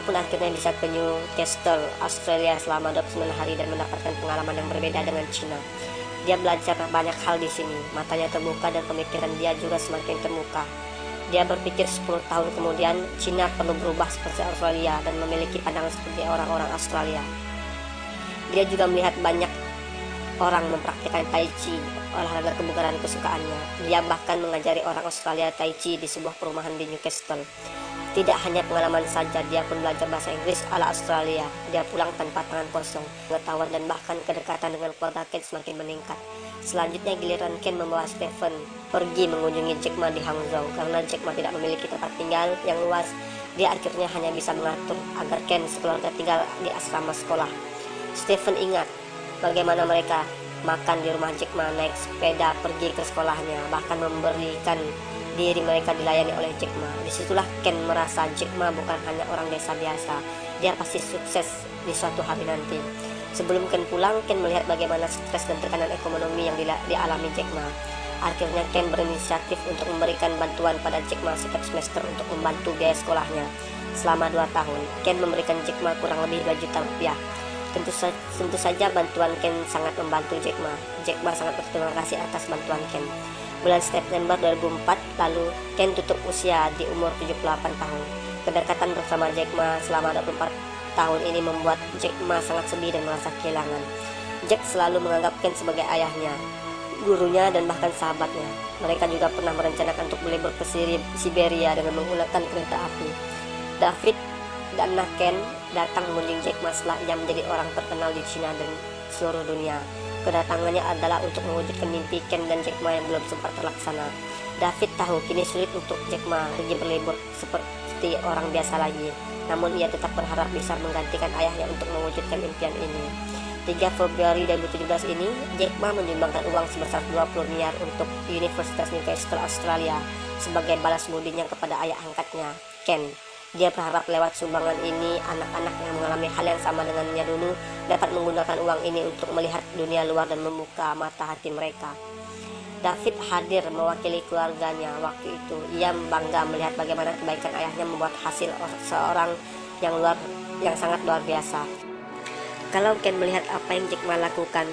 pun akhirnya bisa ke Newcastle, Australia selama 29 hari dan mendapatkan pengalaman yang berbeda dengan Cina. Dia belajar banyak hal di sini, matanya terbuka dan pemikiran dia juga semakin terbuka. Dia berpikir 10 tahun kemudian Cina perlu berubah seperti Australia dan memiliki pandangan seperti orang-orang Australia. Dia juga melihat banyak orang mempraktikkan Tai Chi, olahraga kebugaran kesukaannya. Dia bahkan mengajari orang Australia Tai Chi di sebuah perumahan di Newcastle. Tidak hanya pengalaman saja, dia pun belajar bahasa Inggris ala Australia. Dia pulang tanpa tangan kosong. Pengetahuan dan bahkan kedekatan dengan keluarga Ken semakin meningkat. Selanjutnya giliran Ken membawa Stephen pergi mengunjungi Jack Ma di Hangzhou. Karena Jack Ma tidak memiliki tempat tinggal yang luas, dia akhirnya hanya bisa mengatur agar Ken sekeluarga tinggal di asrama sekolah. Stephen ingat bagaimana mereka makan di rumah Jack Ma, naik sepeda pergi ke sekolahnya, bahkan memberikan diri mereka dilayani oleh Jack Ma. Disitulah Ken merasa Jack Ma bukan hanya orang desa biasa, dia pasti sukses di suatu hari nanti. Sebelum Ken pulang, Ken melihat bagaimana stres dan tekanan ekonomi yang dialami Jack Ma. Akhirnya Ken berinisiatif untuk memberikan bantuan pada Jack Ma setiap semester untuk membantu biaya sekolahnya. Selama 2 tahun, Ken memberikan Jack Ma kurang lebih 2 juta rupiah. Tentu saja bantuan Ken sangat membantu Jack Ma. Jack Ma sangat berterima kasih atas bantuan Ken. Bulan September 2004 lalu, Ken tutup usia di umur 78 tahun. Kedekatan bersama Jack Ma selama 24 tahun ini membuat Jack Ma sangat sedih dan merasa kehilangan. Jack selalu menganggap Ken sebagai ayahnya, gurunya, dan bahkan sahabatnya. Mereka juga pernah merencanakan untuk berlibur ke Siberia dengan menggunakan kereta api. David dan Ken datang mengunjungi Jack Ma setelah ia menjadi orang terkenal di Cina dan seluruh dunia. Kedatangannya adalah untuk mewujudkan mimpi Ken dan Jack Ma yang belum sempat terlaksana. David tahu kini sulit untuk Jack Ma pergi berlibur seperti orang biasa lagi, namun ia tetap berharap bisa menggantikan ayahnya untuk mewujudkan impian ini. 3 Februari 2017 ini, Jack Ma menyumbangkan uang sebesar 20 miliar untuk Universitas Newcastle Australia sebagai balas budinya kepada ayah angkatnya, Ken. Dia berharap lewat sumbangan ini, anak-anak yang mengalami hal yang sama dengannya dulu dapat menggunakan uang ini untuk melihat dunia luar dan membuka mata hati mereka. David hadir mewakili keluarganya waktu itu. Ia bangga melihat bagaimana kebaikan ayahnya membuat hasil seorang yang sangat luar biasa. Kalau Ken melihat apa yang Jack Ma lakukan,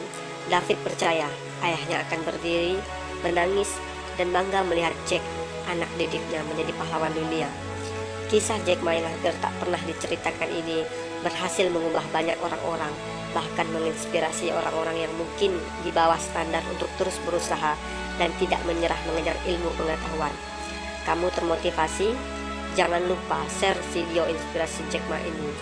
David percaya ayahnya akan berdiri, menangis, dan bangga melihat Jack, anak didiknya, menjadi pahlawan dunia. Kisah Jack Ma yang hampir tak pernah diceritakan ini berhasil mengubah banyak orang-orang, bahkan menginspirasi orang-orang yang mungkin di bawah standar untuk terus berusaha dan tidak menyerah mengejar ilmu pengetahuan. Kamu termotivasi? Jangan lupa share video inspirasi Jack Ma ini.